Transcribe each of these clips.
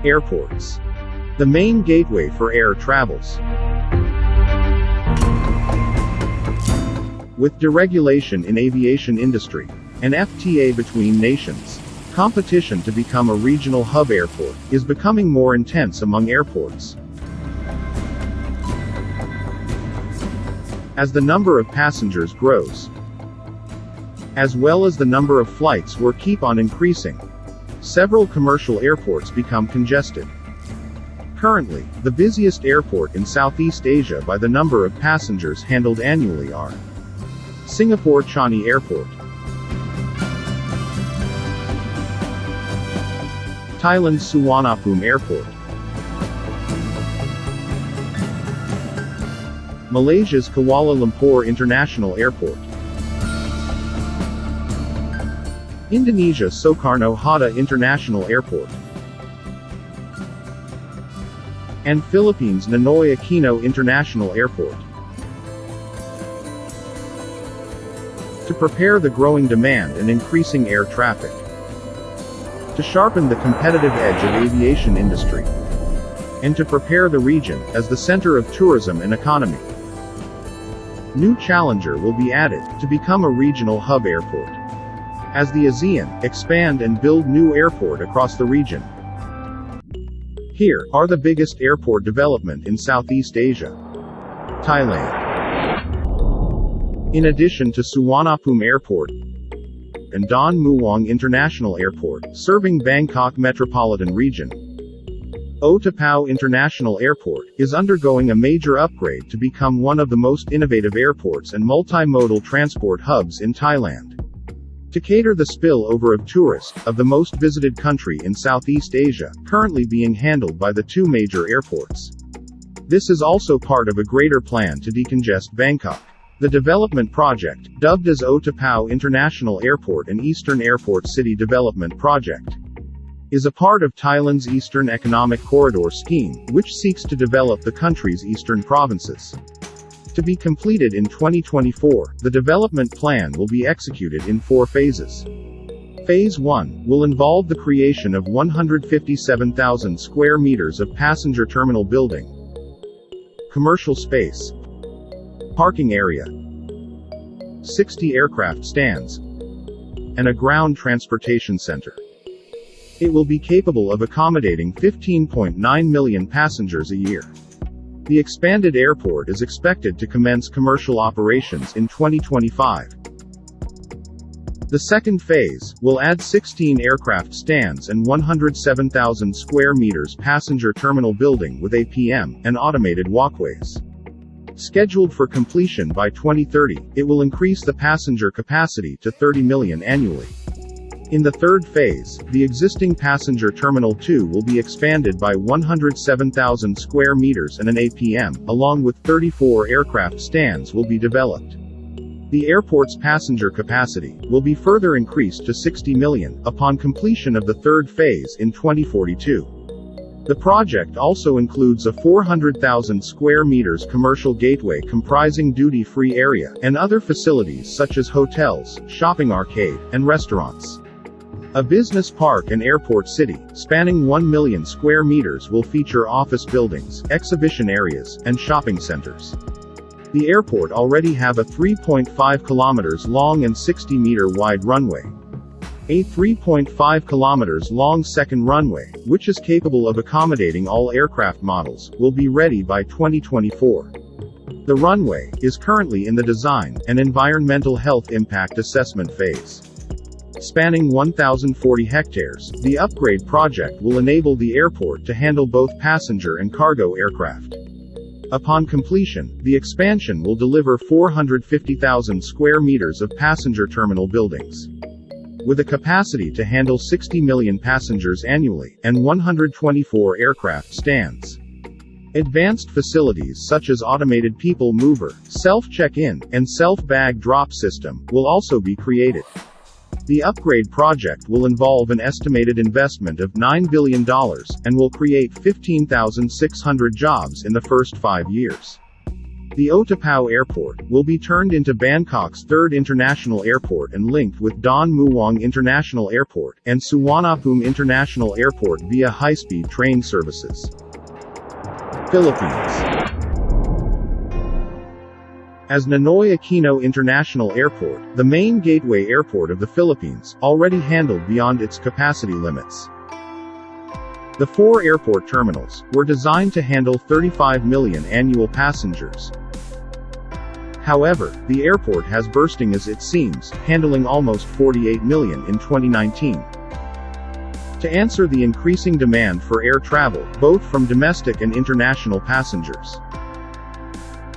Airports. The main gateway for air travels. With deregulation in aviation industry, and FTA between nations, competition to become a regional hub airport is becoming more intense among airports. As the number of passengers grows, as well as the number of flights will keep on increasing, several commercial airports become congested. Currently, the busiest airport in Southeast Asia by the number of passengers handled annually are Singapore Changi Airport, Thailand's Suvarnabhumi Airport, Malaysia's Kuala Lumpur International Airport, Indonesia's Soekarno-Hatta International Airport, and Philippines' Ninoy Aquino International Airport. To prepare the growing demand and increasing air traffic, to sharpen the competitive edge of aviation industry, and to prepare the region as the center of tourism and economy, new challenger will be added to become a regional hub airport. As the ASEAN expand and build new airport across the region. Here are the biggest airport development in Southeast Asia. Thailand. In addition to Suvarnabhumi Airport and Don Muang International Airport, serving Bangkok metropolitan region, Otapao International Airport is undergoing a major upgrade to become one of the most innovative airports and multimodal transport hubs in Thailand. To cater the spillover of tourists of the most visited country in Southeast Asia, currently being handled by the two major airports. This is also part of a greater plan to decongest Bangkok. The development project, dubbed as Otapao International Airport and Eastern Airport City Development Project, is a part of Thailand's Eastern Economic Corridor scheme, which seeks to develop the country's eastern provinces. To be completed in 2024, the development plan will be executed in 4 phases. Phase 1 will involve the creation of 157,000 square meters of passenger terminal building, commercial space, parking area, 60 aircraft stands, and a ground transportation center. It will be capable of accommodating 15.9 million passengers a year. The expanded airport is expected to commence commercial operations in 2025. The second phase will add 16 aircraft stands and 107,000 square meters passenger terminal building with APM and automated walkways. Scheduled for completion by 2030, it will increase the passenger capacity to 30 million annually. In the third phase, the existing passenger Terminal 2 will be expanded by 107,000 square meters and an APM, along with 34 aircraft stands will be developed. The airport's passenger capacity will be further increased to 60 million upon completion of the third phase in 2042. The project also includes a 400,000 square meters commercial gateway comprising duty-free area and other facilities such as hotels, shopping arcade, and restaurants. A business park and airport city, spanning 1 million square meters will feature office buildings, exhibition areas, and shopping centers. The airport already have a 3.5 kilometers long and 60 meter wide runway. A 3.5 kilometers long second runway, which is capable of accommodating all aircraft models, will be ready by 2024. The runway is currently in the design and environmental health impact assessment phase. Spanning 1,040 hectares, the upgrade project will enable the airport to handle both passenger and cargo aircraft. Upon completion, the expansion will deliver 450,000 square meters of passenger terminal buildings, with a capacity to handle 60 million passengers annually, and 124 aircraft stands. Advanced facilities such as automated people mover, self-check-in, and self-bag drop system will also be created. The upgrade project will involve an estimated investment of $9 billion, and will create 15,600 jobs in the first 5 years. The Otapao Airport will be turned into Bangkok's third international airport and linked with Don Mueang International Airport and Suvarnabhumi International Airport via high-speed train services. Philippines. As Ninoy Aquino International Airport, the main gateway airport of the Philippines, already handled beyond its capacity limits. The 4 airport terminals were designed to handle 35 million annual passengers. However, the airport has bursting as it seems, handling almost 48 million in 2019. To answer the increasing demand for air travel, both from domestic and international passengers,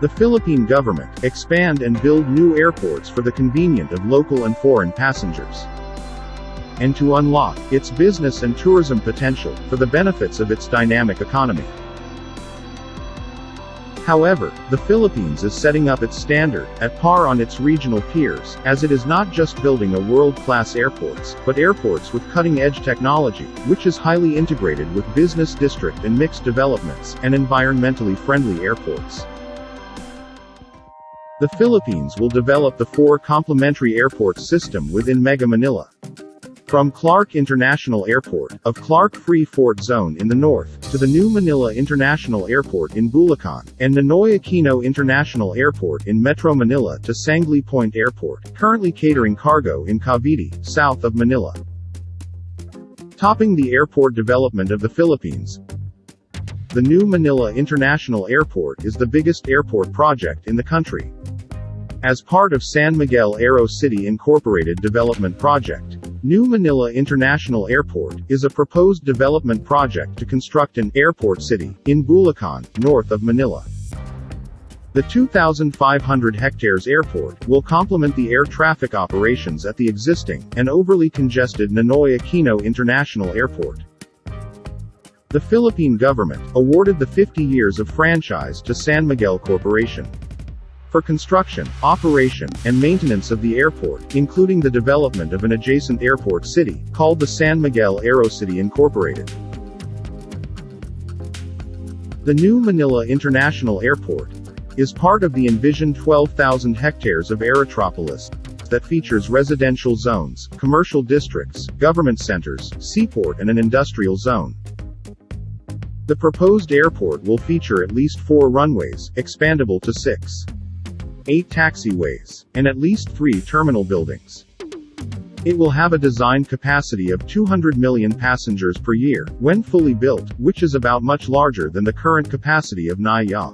the Philippine government expand and build new airports for the convenience of local and foreign passengers, and to unlock its business and tourism potential for the benefits of its dynamic economy. However, the Philippines is setting up its standard at par on its regional peers, as it is not just building a world-class airports, but airports with cutting-edge technology, which is highly integrated with business district and mixed developments, and environmentally friendly airports. The Philippines will develop the 4 complementary airport system within Mega Manila. From Clark International Airport, of Clark Free Fort Zone in the north, to the new Manila International Airport in Bulacan, and Ninoy Aquino International Airport in Metro Manila to Sangley Point Airport, currently catering cargo in Cavite, south of Manila. Topping the airport development of the Philippines, the new Manila International Airport is the biggest airport project in the country. As part of San Miguel Aero City Incorporated Development Project, New Manila International Airport is a proposed development project to construct an airport city in Bulacan, north of Manila. The 2,500 hectares airport will complement the air traffic operations at the existing and overly congested Ninoy Aquino International Airport. The Philippine government awarded the 50 years of franchise to San Miguel Corporation for construction, operation, and maintenance of the airport, including the development of an adjacent airport city, called the San Miguel Aero City Incorporated. The new Manila International Airport is part of the envisioned 12,000 hectares of Aerotropolis that features residential zones, commercial districts, government centers, seaport and an industrial zone. The proposed airport will feature at least 4 runways, expandable to 6. 8 taxiways, and at least 3 terminal buildings. It will have a design capacity of 200 million passengers per year, when fully built, which is about much larger than the current capacity of Naya.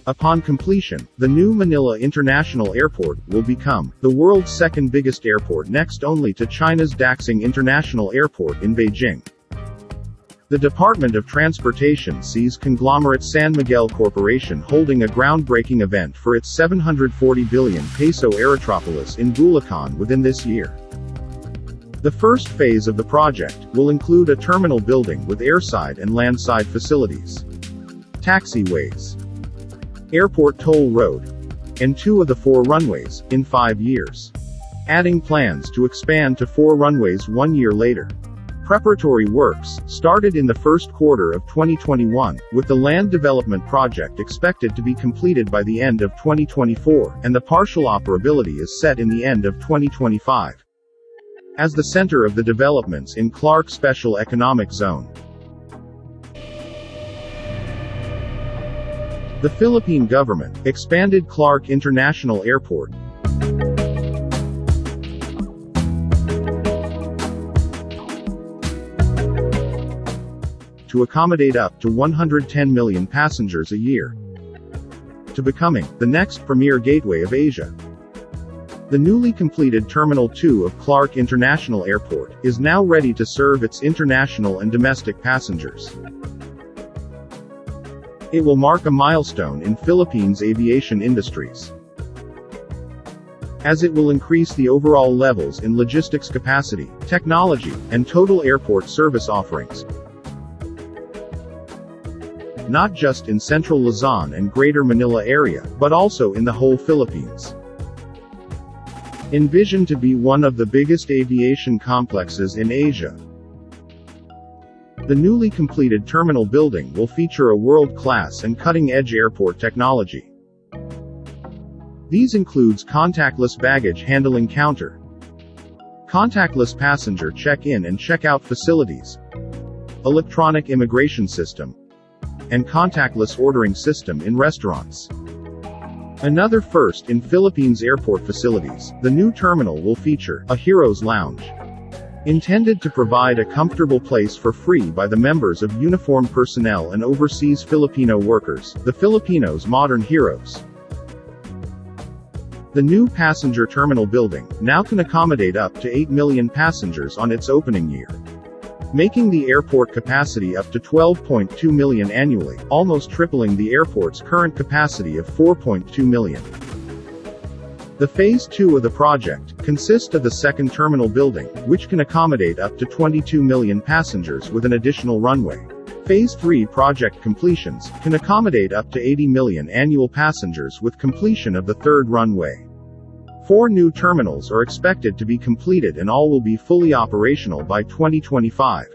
Upon completion, the new Manila International Airport will become the world's second biggest airport, next only to China's Daxing International Airport in Beijing. The Department of Transportation sees conglomerate San Miguel Corporation holding a groundbreaking event for its 740 billion peso Aerotropolis in Bulacan within this year. The first phase of the project will include a terminal building with airside and landside facilities, taxiways, airport toll road, and 2 of the 4 runways, in 5 years. Adding plans to expand to 4 runways 1 year later. Preparatory works started in the first quarter of 2021, with the land development project expected to be completed by the end of 2024, and the partial operability is set in the end of 2025. As the center of the developments in Clark Special Economic Zone, the Philippine government expanded Clark International Airport to accommodate up to 110 million passengers a year, to becoming the next premier gateway of Asia. The newly completed Terminal 2 of Clark International Airport is now ready to serve its international and domestic passengers. It will mark a milestone in Philippines' aviation industries, as it will increase the overall levels in logistics capacity, technology, and total airport service offerings, not just in central Luzon and Greater Manila area, but also in the whole Philippines. Envisioned to be one of the biggest aviation complexes in Asia, the newly completed terminal building will feature a world-class and cutting-edge airport technology. These includes contactless baggage handling counter, contactless passenger check-in and check-out facilities, electronic immigration system, and contactless ordering system in restaurants. Another first in Philippines airport facilities, the new terminal will feature a Heroes Lounge, intended to provide a comfortable place for free by the members of uniformed personnel and overseas Filipino workers, the Filipinos' modern heroes. The new passenger terminal building now can accommodate up to 8 million passengers on its opening year, making the airport capacity up to 12.2 million annually, almost tripling the airport's current capacity of 4.2 million. The Phase 2 of the project consists of the second terminal building, which can accommodate up to 22 million passengers with an additional runway. Phase 3 project completions can accommodate up to 80 million annual passengers with completion of the third runway. 4 new terminals are expected to be completed and all will be fully operational by 2025.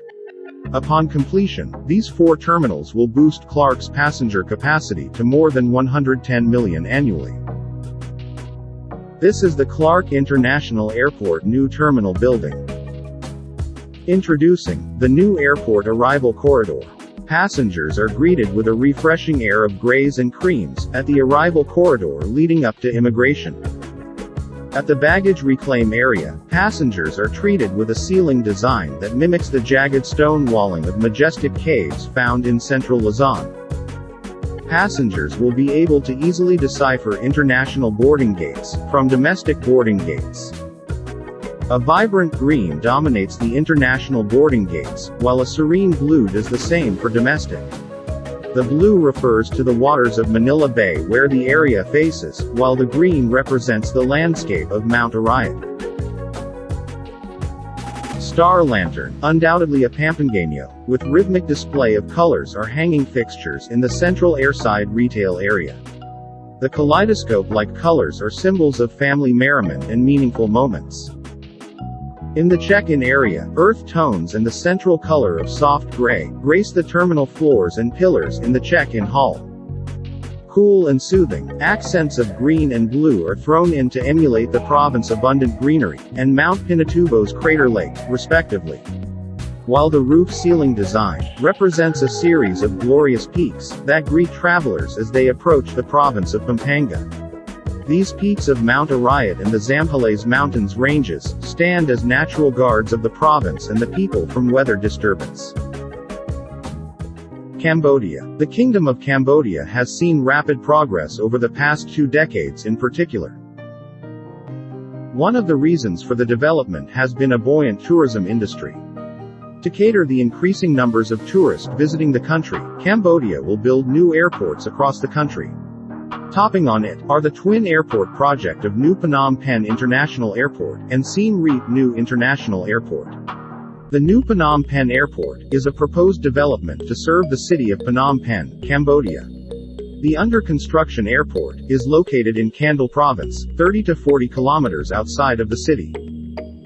Upon completion, these 4 terminals will boost Clark's passenger capacity to more than 110 million annually. This is the Clark International Airport new terminal building. Introducing the new airport arrival corridor. Passengers are greeted with a refreshing air of grays and creams at the arrival corridor leading up to immigration. At the baggage reclaim area, passengers are treated with a ceiling design that mimics the jagged stone walling of majestic caves found in central Luzon. Passengers will be able to easily decipher international boarding gates from domestic boarding gates. A vibrant green dominates the international boarding gates, while a serene blue does the same for domestic. The blue refers to the waters of Manila Bay where the area faces, while the green represents the landscape of Mount Arayat. Star Lantern, undoubtedly a Pampangano, with rhythmic display of colors are hanging fixtures in the central airside retail area. The kaleidoscope-like colors are symbols of family merriment and meaningful moments. In the check-in area, earth tones and the central color of soft gray grace the terminal floors and pillars in the check-in hall. Cool and soothing, accents of green and blue are thrown in to emulate the province's abundant greenery, and Mount Pinatubo's crater lake, respectively. While the roof ceiling design represents a series of glorious peaks that greet travelers as they approach the province of Pampanga. These peaks of Mount Arayat and the Zambales Mountains ranges stand as natural guards of the province and the people from weather disturbance. Cambodia. The Kingdom of Cambodia has seen rapid progress over the past 2 decades in particular. One of the reasons for the development has been a buoyant tourism industry. To cater the increasing numbers of tourists visiting the country, Cambodia will build new airports across the country. Topping on it are the twin airport project of New Phnôm Pênh International Airport and Siem Reap New International Airport. The New Phnôm Pênh Airport is a proposed development to serve the city of Phnôm Pênh, Cambodia. The under-construction airport is located in Kandal Province, 30 to 40 kilometers outside of the city,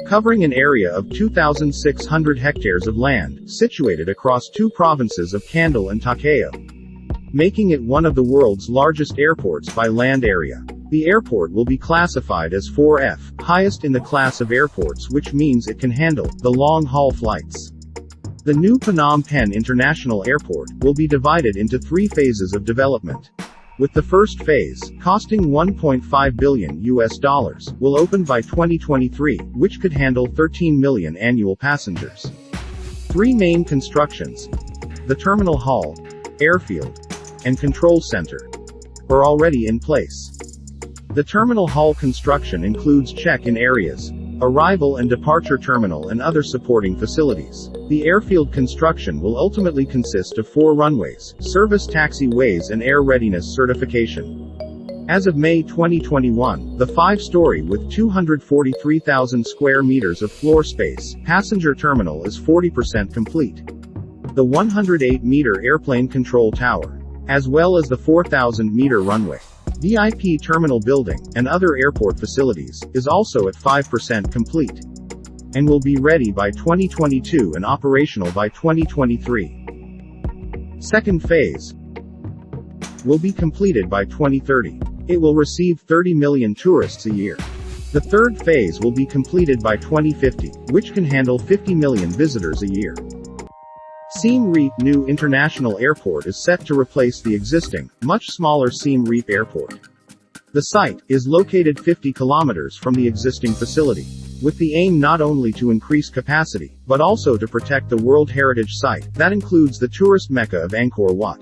covering an area of 2,600 hectares of land, situated across 2 provinces of Kandal and Takeo, making it one of the world's largest airports by land area. The airport will be classified as 4F, highest in the class of airports, which means it can handle the long-haul flights. The new Phnôm Pênh International Airport will be divided into 3 phases of development, with the first phase, costing $1.5 billion, will open by 2023, which could handle 13 million annual passengers. 3 main constructions, the terminal hall, airfield, and control center, are already in place. The terminal hall construction includes check-in areas, arrival and departure terminal and other supporting facilities. The airfield construction will ultimately consist of 4 runways, service taxiways and air readiness certification. As of May 2021, the 5-story with 243,000 square meters of floor space passenger terminal is 40% complete. The 108-meter airplane control tower, as well as the 4,000-meter runway, VIP terminal building, and other airport facilities, is also at 5% complete, and will be ready by 2022 and operational by 2023. Second phase will be completed by 2030. It will receive 30 million tourists a year. The third phase will be completed by 2050, which can handle 50 million visitors a year. Siem Reap new international airport is set to replace the existing, much smaller Siem Reap airport. The site is located 50 kilometers from the existing facility, with the aim not only to increase capacity, but also to protect the World Heritage Site, that includes the tourist mecca of Angkor Wat.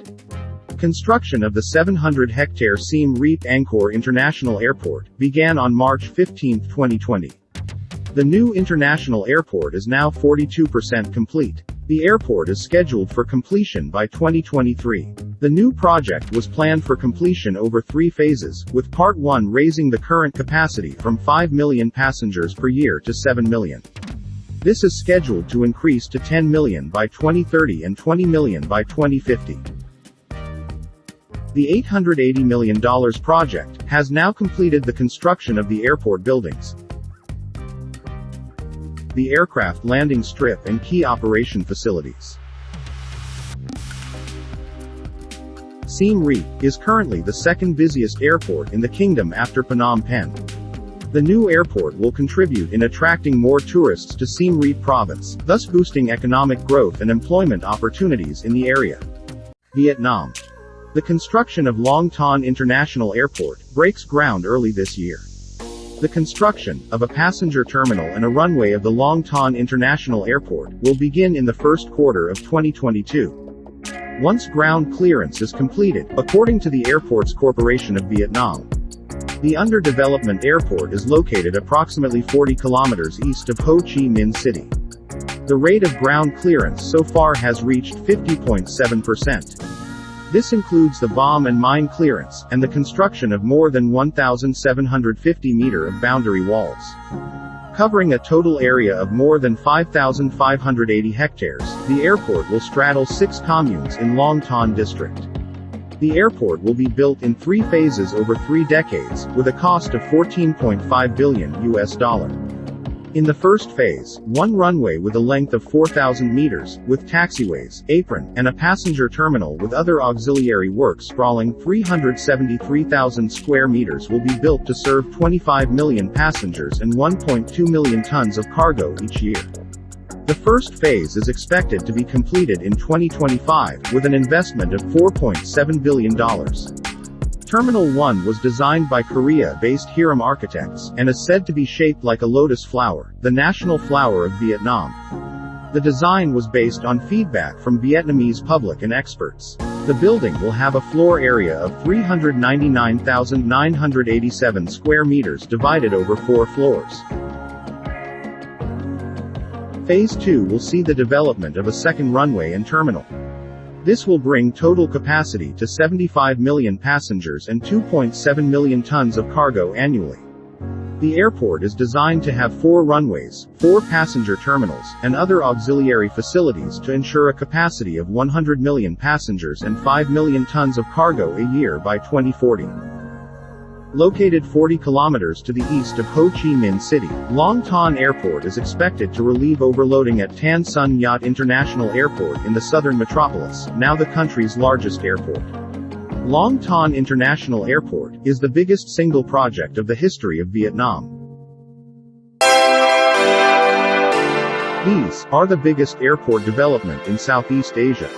Construction of the 700-hectare Siem Reap Angkor International Airport began on March 15, 2020. The new international airport is now 42% complete. The airport is scheduled for completion by 2023. The new project was planned for completion over 3 phases, with Part 1 raising the current capacity from 5 million passengers per year to 7 million. This is scheduled to increase to 10 million by 2030 and 20 million by 2050. The $880 million project has now completed the construction of the airport buildings, the aircraft landing strip and key operation facilities. Siem Reap is currently the second busiest airport in the kingdom after Phnôm Pênh. The new airport will contribute in attracting more tourists to Siem Reap province, thus boosting economic growth and employment opportunities in the area. Vietnam. The construction of Long Ton International Airport breaks ground early this year. The construction of a passenger terminal and a runway of the Long Ton International Airport will begin in the first quarter of 2022. Once ground clearance is completed, according to the Airports Corporation of Vietnam. The under-development airport is located approximately 40 kilometers east of Ho Chi Minh City. The rate of ground clearance so far has reached 50.7%. This includes the bomb and mine clearance, and the construction of more than 1,750 meters of boundary walls. Covering a total area of more than 5,580 hectares, the airport will straddle 6 communes in Long Ton district. The airport will be built in 3 phases over 3 decades, with a cost of $14.5 billion. In the first phase, 1 runway with a length of 4,000 meters, with taxiways, apron, and a passenger terminal with other auxiliary works sprawling 373,000 square meters will be built to serve 25 million passengers and 1.2 million tons of cargo each year. The first phase is expected to be completed in 2025, with an investment of $4.7 billion. Terminal 1 was designed by Korea-based Hiram Architects, and is said to be shaped like a lotus flower, the national flower of Vietnam. The design was based on feedback from Vietnamese public and experts. The building will have a floor area of 399,987 square meters divided over 4 floors. Phase 2 will see the development of a second runway and terminal. This will bring total capacity to 75 million passengers and 2.7 million tons of cargo annually. The airport is designed to have 4 runways, 4 passenger terminals, and other auxiliary facilities to ensure a capacity of 100 million passengers and 5 million tons of cargo a year by 2040. Located 40 kilometers to the east of Ho Chi Minh City, Long Ton Airport is expected to relieve overloading at Tan Son Nhut International Airport in the southern metropolis, now the country's largest airport. Long Ton International Airport is the biggest single project of the history of Vietnam. These are the biggest airport development in Southeast Asia.